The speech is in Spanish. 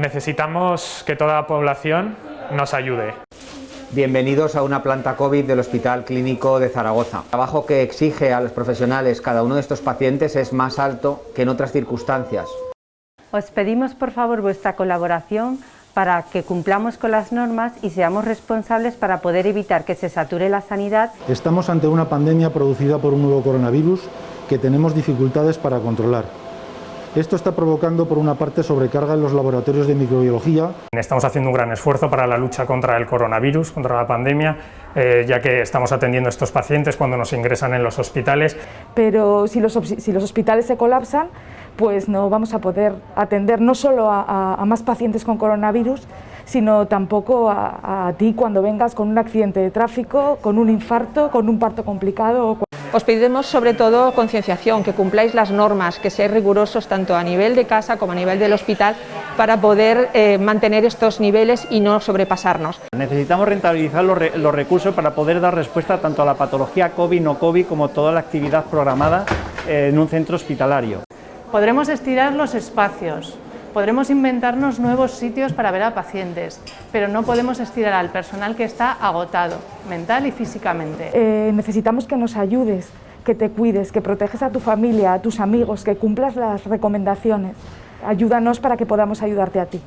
Necesitamos que toda la población nos ayude. Bienvenidos a una planta COVID del Hospital Clínico de Zaragoza. El trabajo que exige a los profesionales cada uno de estos pacientes es más alto que en otras circunstancias. Os pedimos por favor vuestra colaboración para que cumplamos con las normas y seamos responsables para poder evitar que se sature la sanidad. Estamos ante una pandemia producida por un nuevo coronavirus que tenemos dificultades para controlar. Esto está provocando, por una parte, sobrecarga en los laboratorios de microbiología. Estamos haciendo un gran esfuerzo para la lucha contra el coronavirus, contra la pandemia, ya que estamos atendiendo a estos pacientes cuando nos ingresan en los hospitales. Pero si los hospitales se colapsan, pues no vamos a poder atender no solo a más pacientes con coronavirus, sino tampoco a ti cuando vengas con un accidente de tráfico, con un infarto, con un parto complicado. Os pedimos sobre todo concienciación, que cumpláis las normas, que seáis rigurosos tanto a nivel de casa como a nivel del hospital para poder mantener estos niveles y no sobrepasarnos. Necesitamos rentabilizar los recursos para poder dar respuesta tanto a la patología COVID, no COVID, como toda la actividad programada en un centro hospitalario. Podremos estirar los espacios, podremos inventarnos nuevos sitios para ver a pacientes, pero no podemos estirar al personal que está agotado, mental y físicamente. Necesitamos que nos ayudes, que te cuides, que proteges a tu familia, a tus amigos, que cumplas las recomendaciones. Ayúdanos para que podamos ayudarte a ti.